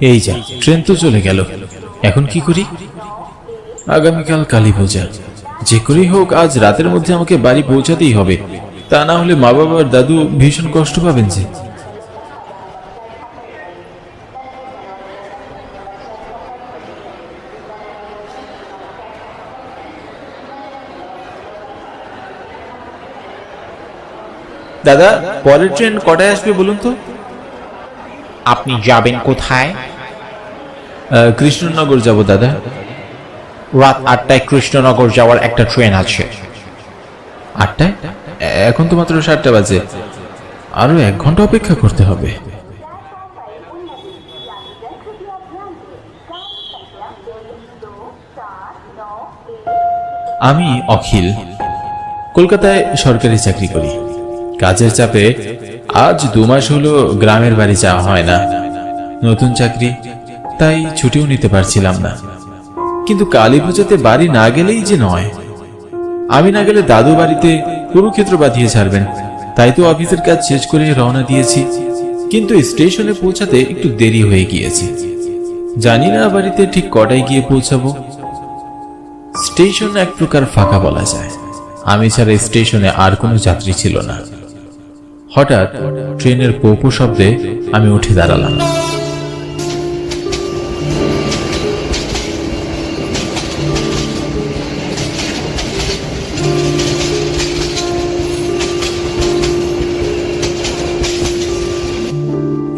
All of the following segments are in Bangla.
এই যা, ট্রেন তো চলে গেল। এখন কি করি? আগামীকাল কালী পূজা, যে করেই হোক আজ রাতের মধ্যে আমাকে বাড়ি পৌঁছাতেই হবে, তা না হলে মা বাবার দাদু ভীষণ কষ্ট পাবেন যে। দাদা, পরের ট্রেন কটায় আসবে বলুন তো? আপনি যাবেন কোথায়? কৃষ্ণনগর যাব দাদা। রাত 8টায় কৃষ্ণনগর যাওয়ার একটা ট্রেন আছে। 8টায়? এখন তো মাত্র 7টা বাজে, আরো 1 ঘন্টা অপেক্ষা করতে হবে। আমি অখিল, কলকাতায় সরকারি চাকরি করি। কাজের চাপে আজ 2 মাস হলো গ্রামের বাড়ি যাওয়া হয় না। নতুন চাকরি, তাই ছুটিও নিতে পারছিলাম না। কিন্তু কালী পুজোতে বাড়ি না গেলেই যে নয়। আমি না গেলে দাদু বাড়িতে কুরুক্ষেত্র বাঁধিয়ে ছাড়বেন, তাই তো অফিসের কাজ শেষ করে রওনা দিয়েছি। কিন্তু স্টেশনে পৌঁছাতে একটু দেরি হয়ে গিয়েছে। জানি না বাড়িতে ঠিক কটায় গিয়ে পৌঁছাবো। স্টেশন এক প্রকার ফাঁকা বলা যায়। আমি ছাড়া স্টেশনে আর কোনো যাত্রী ছিল না। হঠাৎ ট্রেনের পোপো শব্দে আমি উঠে দাঁড়ালাম।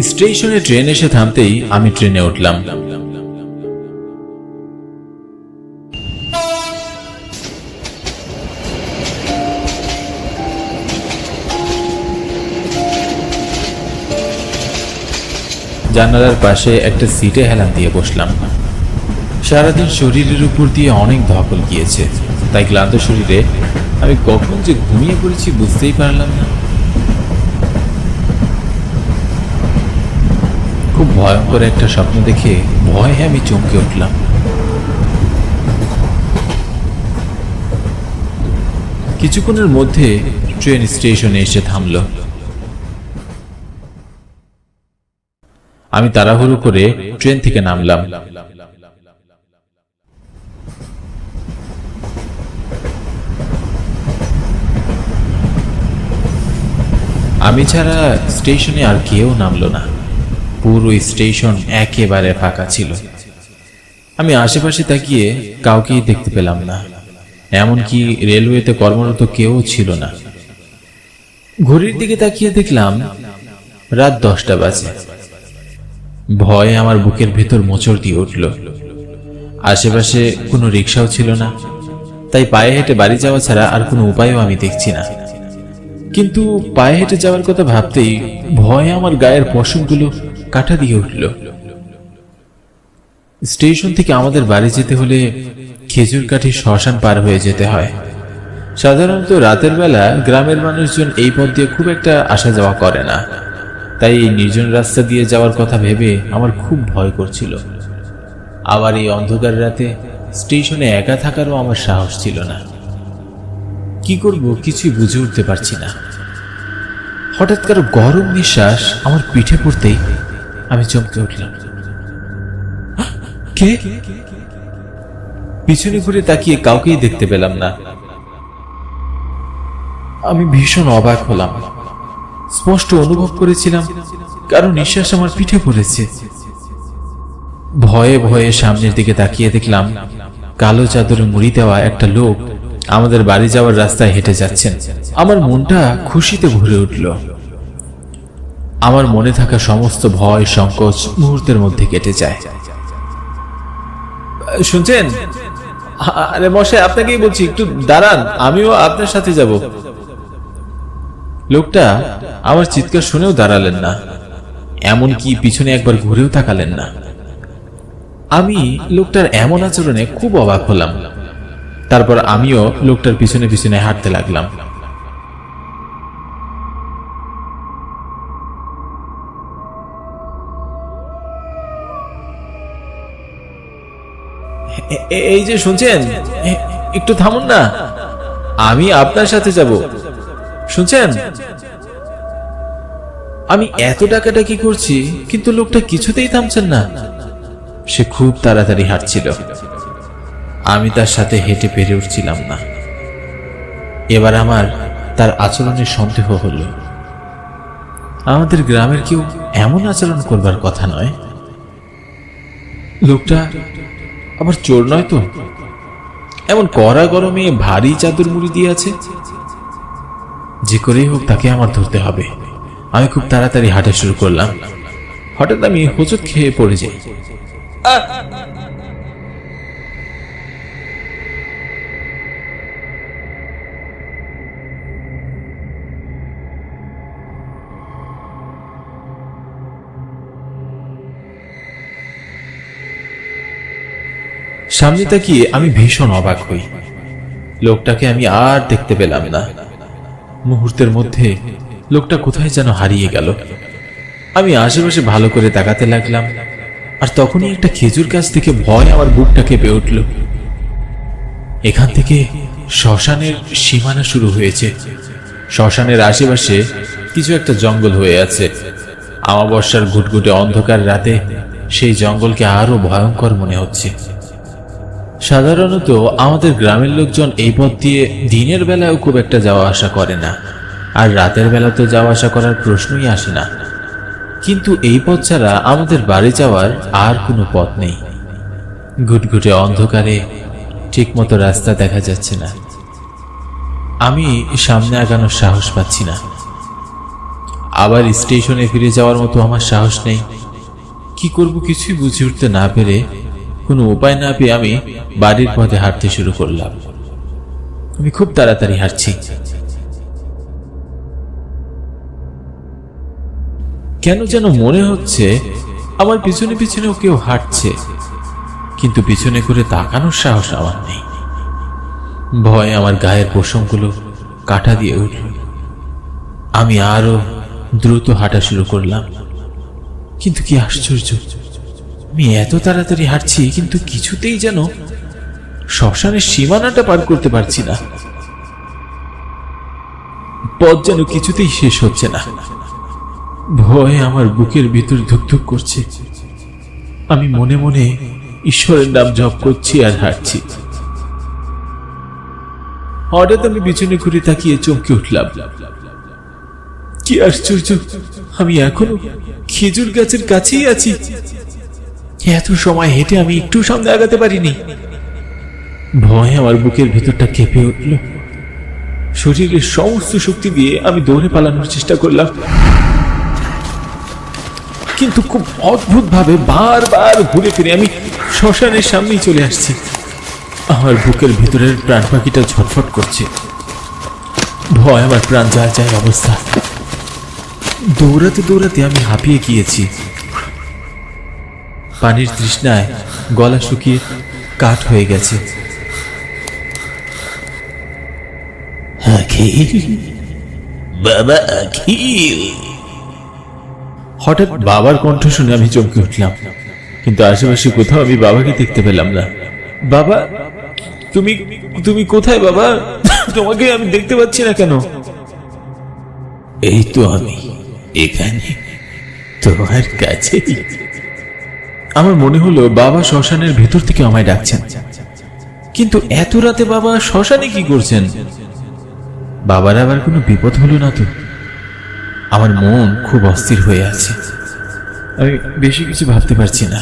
স্টেশনে ট্রেন এসে থামতেই আমি ট্রেনে উঠলাম। জানালার পাশে একটা সিটে হেলান দিয়ে বসলাম। সারাদিন শরীরের উপর দিয়ে অনেক ধকল গিয়েছে, তাই ক্লান্ত শরীরে আমি কখন যে ঘুমিয়ে পড়েছি বুঝতেই পারলাম না। খুব ভয়ঙ্কর একটা স্বপ্ন দেখে ভয়ে আমি চমকে উঠলাম। কিছুক্ষণের মধ্যে ট্রেন স্টেশনে এসে থামল। আমি তাড়াহুড়ো করে ট্রেন থেকে নামলাম। আমি ছাড়া স্টেশনে আর কেউ নামলো না। পুরো স্টেশন একেবারে ফাঁকা ছিল। আমি আশেপাশে তাকিয়ে কাউকেই দেখতে পেলাম না, এমনকি রেলওয়েতে কর্মরত কেউ ছিল না। ঘড়ির দিকে তাকিয়ে দেখলাম রাত 10টা বাজে। ভয়ে আমার বুকের ভেতর মোচড় দিয়ে উঠল। আশেপাশে কোনো রিক্সাও ছিল না, তাই পায়ে হেঁটে বাড়ি যাওয়া ছাড়া আর কোনো উপায়ও আমি দেখছি না। কিন্তু পায়ে হেঁটে যাওয়ার কথা ভাবতেই ভয়ে আমার গায়ের পশমগুলো কাটা দিয়ে উঠল। স্টেশন থেকে আমাদের বাড়ি যেতে হলে খেজুরকাঠি শ্মশান পার হয়ে যেতে হয়। সাধারণত রাতের বেলা গ্রামের মানুষজন এই পথ দিয়ে খুব একটা আসা যাওয়া করে না, তাই এই নির্জন রাস্তা দিয়ে যাওয়ার কথা ভেবে আমার খুব ভয় করছিল। আবার এই অন্ধকার রাতে স্টেশনে একা থাকারও আমার সাহস ছিল না। কি করব কিছুই বুঝে উঠতে পারছি না। হঠাৎ কারো গরম নিঃশ্বাস আমার পিঠে পড়তেই আমি চমকে উঠলাম। কে? পিছনে ঘুরে তাকিয়ে কাউকেই দেখতে পেলাম না। আমি ভীষণ অবাক হলাম। স্পষ্ট অনুভব করেছিলাম কারো নিঃশ্বাস আমার পিঠে পড়েছে। ভয়ে ভয়ে সামনের দিকে তাকিয়ে দেখলাম কালো চাদরে মুড়ি দেওয়া একটা লোক আমাদের বাড়ি যাওয়ার রাস্তায় হেঁটে যাচ্ছেন। আমার মনটা খুশিতে ভরে উঠল। আমার মনে থাকা সমস্ত ভয় সংকোচ মুহূর্তের মধ্যে কেটে যায়। শুনছেন? আরে মশাই, আপনাকেই বলছি, একটু দাঁড়ান, আমিও আপনার সাথে যাব। লোকটা আমার চিৎকার শুনেও দাঁড়ালেন না, এমনকি পিছনে একবার ঘুরেও তাকালেন না। আমি লোকটার এমন আচরণে খুব অবাক হলাম। তারপর আমিও লোকটার পিছনে পিছনে হাঁটতে লাগলাম। এই যে শুনছেন, একটু থামুন না, আমি আপনার সাথে যাব। শুনছেন? আমি এত ডাকাডাকি করছি, কিন্তু লোকটা কিছুতেই থামছেন না। সে খুব তাড়াতাড়ি হাঁটছিল, আমি তার সাথে হেঁটে পেরে উঠছিলাম না। এবার আমার তার আচরণে সন্দেহ হলো। আমাদের গ্রামের কেউ এমন আচরণ করবার কথা নয়। লোকটা আবার চোর নয় তো? এমন কড়া গরমে ভারী চাদর মুড়ি দিয়ে আছে। যে করেই হোক তাকে আমার ধরতে হবে। আমি খুব তাড়াতাড়ি হাঁটা শুরু করলাম। হঠাৎ আমি হোঁচট খেয়ে পড়ে যাই। সামনে তাকিয়ে আমি ভীষণ অবাক হই। লোকটাকে আমি আর দেখতে পেলাম না। মুহূর্তের মধ্যে লোকটা কোথায় যেন হারিয়ে গেল। আমি আশেপাশে ভালো করে তাকাতে লাগলাম, আর তখনই একটা খেজুর গাছ থেকে ভয় আমার বুকটা কেঁপে উঠল। এখান থেকে শ্মশানের সীমানা শুরু হয়েছে। শ্মশানের আশেপাশে কিছু একটা জঙ্গল হয়ে আছে। আমাবস্যার ঘুটঘুটে অন্ধকার রাতে সেই জঙ্গলকে আরো ভয়ঙ্কর মনে হচ্ছে। সাধারণত আমাদের গ্রামের লোকজন এই পথ দিয়ে দিনের বেলাও খুব একটা যাওয়া আসা করে না, আর রাতের বেলা তো যাওয়া আসা করার প্রশ্নই আসে না। কিন্তু এই পথ ছাড়া আমাদের বাড়ি যাওয়ার আর কোনো পথ নেই। ঘুটঘুটে অন্ধকারে ঠিকমতো রাস্তা দেখা যাচ্ছে না। আমি সামনে আগানোর সাহস পাচ্ছি না। আবার স্টেশনে ফিরে যাওয়ার মতো আমার সাহস নেই। কি করব কিছুই বুঝে উঠতে না পেরে, কোনো উপায় না পেয়ে আমি বাড়ির পথে হাঁটতে শুরু করলাম। আমি খুব তাড়াতাড়ি হাঁটছি। কেন যেন মনে হচ্ছে আমার পিছনে পিছনেও কেউ হাঁটছে, কিন্তু পিছনে করে তাকানোর সাহস আমার নেই। ভয় আমার গায়ের পশমগুলো কাটা দিয়ে উঠল। আমি আরো দ্রুত হাঁটা শুরু করলাম। কিন্তু কি আশ্চর্য, আমি এত তাড়াতাড়ি হাঁটছি কিন্তু কিছুতেই যেন শ্মশানের সীমানাটা পার করতে পারছি না। পথ যেন কিছুতেই শেষ হচ্ছে না। ভয়ে আমার বুকের ভিতর ধুকধুক করছে। আমি মনে মনে ঈশ্বরের নাম জপ করছি আর হাঁটছি। হঠাৎ আমি পিছনে ঘুরে তাকিয়ে চমকে উঠলাম। কি আশ্চর্য, আমি এখনো খেজুর গাছের কাছেই আছি। এত সময় হেঁটে আমি একটু সামনে আগাতে পারিনি। ভয়ে আমার বুকের ভেতরটা কেঁপে উঠল। শরীরের সমস্ত শক্তি দিয়ে আমি দৌড়ে পালানোর চেষ্টা করলাম, কিন্তু খুব অদ্ভুত ভাবে বারবার ঘুরে ফিরে আমি শ্মশানের সামনেই চলে আসছি। আমার বুকের ভিতরের প্রাণ পাখিটা ছটফট করছে। ভয় আমার প্রাণ যায় যায় অবস্থা। দৌড়াতে দৌড়াতে আমি হাঁপিয়ে গিয়েছি। পানির তৃষ্ণায় গলা শুকিয়ে কাঠ হয়ে গেছে। বাবা আখিল। হঠাৎ বাবার কণ্ঠ শুনে আমি চমকে উঠলাম, কিন্তু আশেপাশে কোথাও আমি বাবাকে দেখতে পেলাম না। বাবা, তুমি তুমি কোথায় বাবা? তোমাকে আমি দেখতে পাচ্ছি না কেন? এই তো আমি এখানে, তোমার কাছে। আমার মনে হলো বাবা শ্মশানের ভেতর থেকে আমায় ডাকছেন, কিন্তু এত রাতে বাবা শ্মশানে কি করছেন? বাবার আবার কোনো বিপদ হলো না তো? আমার মন খুব অস্থির হয়ে আছে। আমি বেশি কিছু ভাবতে পারছি না।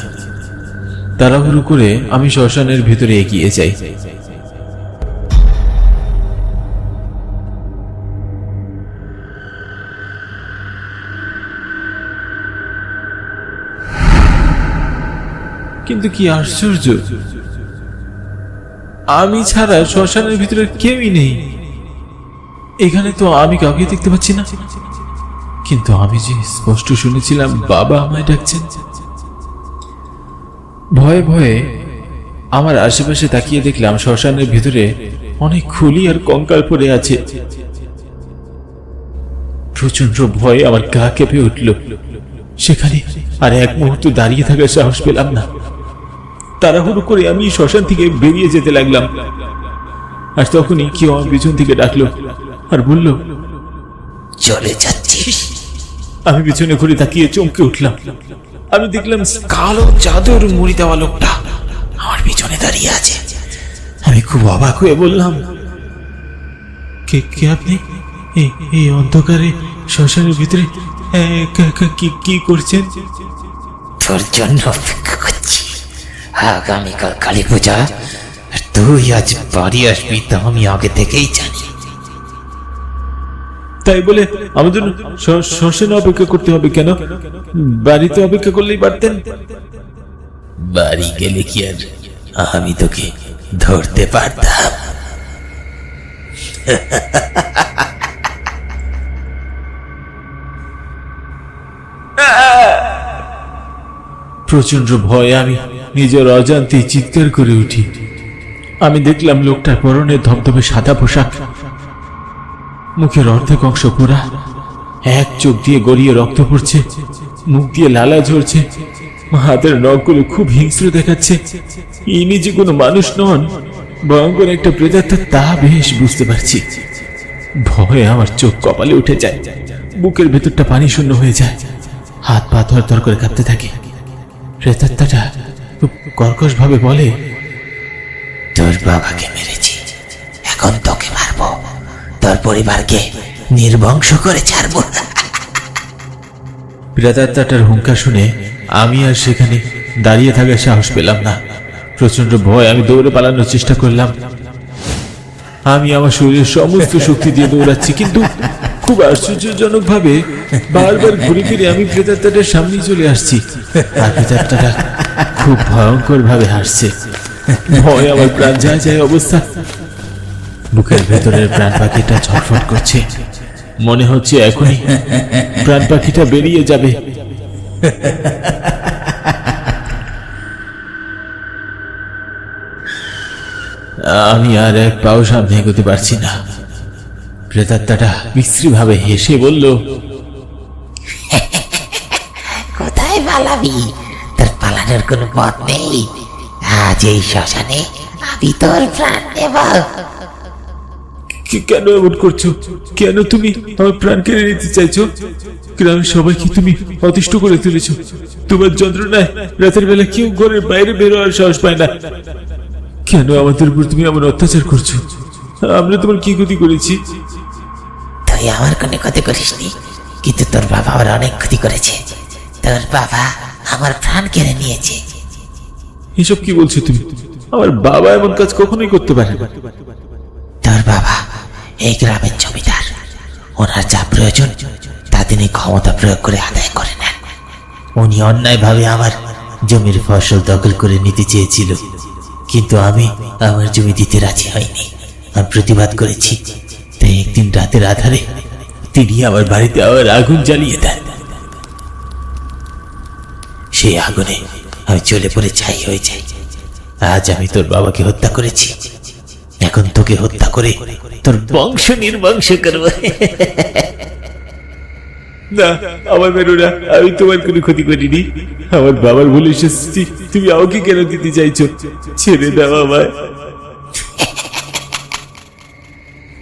তাড়াহুড়ো করে আমি শ্মশানের ভেতরে এগিয়ে যাই। কিন্তু কি আশ্চর্য, আমি ছাড়া শ্মশানের ভিতরে কেউই নেই। এখানে তো আমি কাউকে দেখতে পাচ্ছি না, কিন্তু আমি যে স্পষ্ট শুনেছিলাম বাবা আমায় ডাকছেন। ভয়ে ভয়ে আমার আশেপাশে তাকিয়ে দেখলাম শ্মশানের ভিতরে অনেক খুলি আর কঙ্কাল পড়ে আছে। প্রচন্ড ভয়ে আমার গা কেঁপে উঠল। সেখানে আর এক মুহূর্ত দাঁড়িয়ে থাকার সাহস পেলাম না। তাড়াহুড়ো করে আমি শ্মশান থেকে বেরিয়ে যেতে লাগলাম, আর তখনই কেউ আমার পিছন থেকে ডাকলো আর বলল, চলে যাচ্ছিস? আমি পিছনে ঘুরে তাকিয়ে চমকে উঠলাম। আমি দেখলাম কালো চাদর মুড়ি দেওয়া লোকটা আমার পিছনে দাঁড়িয়ে আছে। আমি খুব অবাক হয়ে বললাম, কে কে আপনি? এই অন্ধকারে শ্মশানের ভিতরে কি করছেন? তোর জন্য অপেক্ষা করছি। আগামীকাল কালী পূজা, আর তুই আজ বাড়ি আসবি তা আমি আগে থেকেই জানি। তাই বলে আমার জন্য শ্মশানে অপেক্ষা করতে হবে কেন? বাড়িতে অপেক্ষা করলেই পারতেন। বাড়ি গেলে কি আর আমি তোকে ধরতে পারতাম? প্রচন্ড ভয়ে আমি নিজের অজান্তেই চিৎকার করে উঠি। আমি দেখলাম লোকটার পরনে ধবধবে সাদা পোশাক, মুখের অর্ধেক অংশ পোড়া, এক চোখ দিয়ে গড়িয়ে রক্ত পড়ছে, মুখ দিয়ে লালা ঝরছে, হাতের নখগুলো খুব হিংস্র দেখাচ্ছে। ইনি যে কোনো মানুষ নন, ভয়ঙ্কর একটা প্রেতাত্মা, তা বেশ বুঝতে পারছি। ভয়ে আমার চোখ কপালে উঠে যায়, বুকের ভেতরটা পানি শূন্য হয়ে যায়, হাত পা থরথর করে কাঁপতে থাকে। প্রেতাত্মাটা খুব কর্কশ ভাবে বলে, তোর বাবাকে মেরেছি, এখন তোকে মারবো, তোর পরিবারকে নির্বংশ করে ছাড়বো। প্রেতাত্মাটার হুঙ্কার শুনে আমি আর সেখানে দাঁড়িয়ে থাকার সাহস পেলাম না। প্রচন্ড ভয়, আমি দৌড়ে পালানোর চেষ্টা করলাম। আমি আমার শরীরের সমস্ত শক্তি দিয়ে দৌড়াচ্ছি, কিন্তু খুব আশ্চর্যজনক ভাবে বারবার ঘুরে ফিরে আমি প্রেতাত্মাটার সামনেই চলে আসছি, আর প্রেতাত্মাটা খুব ভয়ঙ্কর ভাবে হাসছে। ভয় আমার প্রাণ যায় যায় অবস্থা। বুকের ভেতরের প্রাণ পাখিটা ছটফট করছে, মনে হচ্ছে এখনই প্রাণ পাখিটা বেরিয়ে যাবে। আমি আর এক পাও সামনে এগোতে পারছি না। প্রেতাত্মাটা বিশ্রী ভাবে হেসে বলল, কোথায় পালাবি? তোর পালানোর কোনো পথ নেই। আজ এই শ্মশানে আমি তোর প্রাণ নেব। কেন এমন করছো? কেন তুমি আমার প্রাণ কেড়ে নিতে চাইছো? গ্রামের সবাইকে তুমি অতিষ্ঠ করে তুলেছো। তোমার যন্ত্রণায় রাতের বেলা কেউ ঘরের বাইরে বেরোয়ার সাহস পায় না। কেন আমাদের উপর তুমি এমন অত্যাচার করছো? আমরা তোমার কি ক্ষতি করেছি? তুই আমার কোনো ক্ষতি করিসনি, কিন্তু তোর বাবা আমার অনেক ক্ষতি করেছে। তোর বাবা আমার প্রাণ কেড়ে নিয়েছে। এসব কি বলছো তুমি? আমার বাবা এমন কাজ কখনোই করতে পারে না। তোর বাবা এই গ্রামের জমিদার, ওনার যা প্রয়োজন তা তিনি ক্ষমতা প্রয়োগ করে আদায় করে নেন। উনি অন্যায়ভাবে আমার জমির ফসল দখল করে নিতে চেয়েছিল, কিন্তু আমি আমার জমি দিতে রাজি হয়নি। আমি প্রতিবাদ করেছি, তাই একদিন রাতের আধারে তিনি আমার বাড়িতে আবার আগুন জ্বালিয়ে দেন। সেই আগুনে আমি জ্বলে পড়ে ছাই হয়ে যাই। আজ আমি তোর বাবাকে হত্যা করেছি, এখন তোকে হত্যা করে তোর বংশ নির্বংশ করব। না, আমার মেরো না, আমি তোমার কোনো ক্ষতি করিনি। আমার বাবার ভুলে এসেছি, তুমি আমাকে কেন দিতে চাইছো? ছেড়ে দাও আমায়।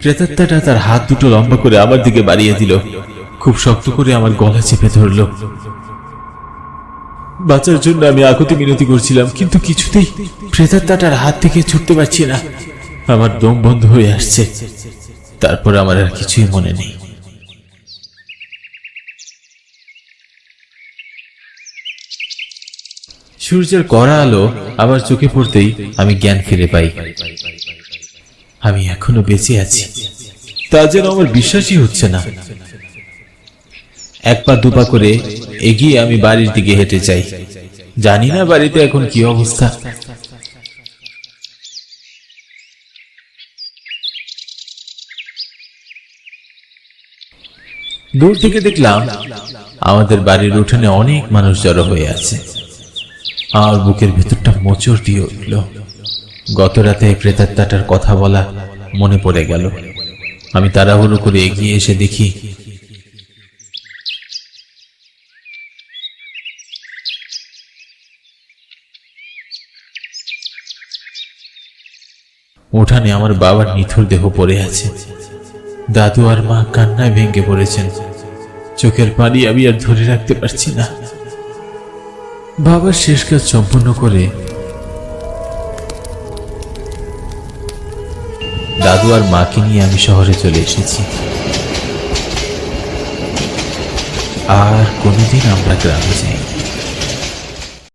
প্রেতাত্মাটা তার হাত দুটো লম্বা করে আমার দিকে বাড়িয়ে দিল, খুব শক্ত করে আমার গলা চেপে ধরল। বাঁচার জন্য আমি আকুতি মিনতি করছিলাম, কিন্তু কিছুতেই প্রেতাত্মাটার হাত থেকে ছুটতে পারছি না। আমার দম বন্ধ হয়ে আসছে। তারপর আমার আর কিছুই মনে নেই। সূর্যের কড়া আলো আবার চোখে পড়তেই আমি জ্ঞান ফিরে পাই। আমি এখনো বেঁচে আছি, তা যেন আমার বিশ্বাসই হচ্ছে না। এক পা দুপা করে এগিয়ে আমি বাড়ির দিকে হেঁটে যাই। জানি না বাড়িতে এখন কি অবস্থা। দূর থেকে দেখলাম আমাদের বাড়ির উঠোনে অনেক মানুষ জড়ো হয়ে আছে। আমার বুকের ভেতরটা মোচড় দিয়ে উঠল। গত রাতে প্রেতাত্মাটার কথা বলা মনে পড়ে গেল। আমি তাড়াহুড়ো করে এগিয়ে এসে দেখি উঠানে আমার বাবার নিথর দেহ পড়ে আছে। দাদু আর মা কান্নায় ভেঙে পড়েছেন। চোখের পানি আমি আর ধরে রাখতে পারছি না। বাবার শেষ কাজ সম্পূর্ণ করে দাদু আর মাকে নিয়ে আমি শহরে চলে এসেছি। আর কোনোদিন আমরা গ্রামে যাই।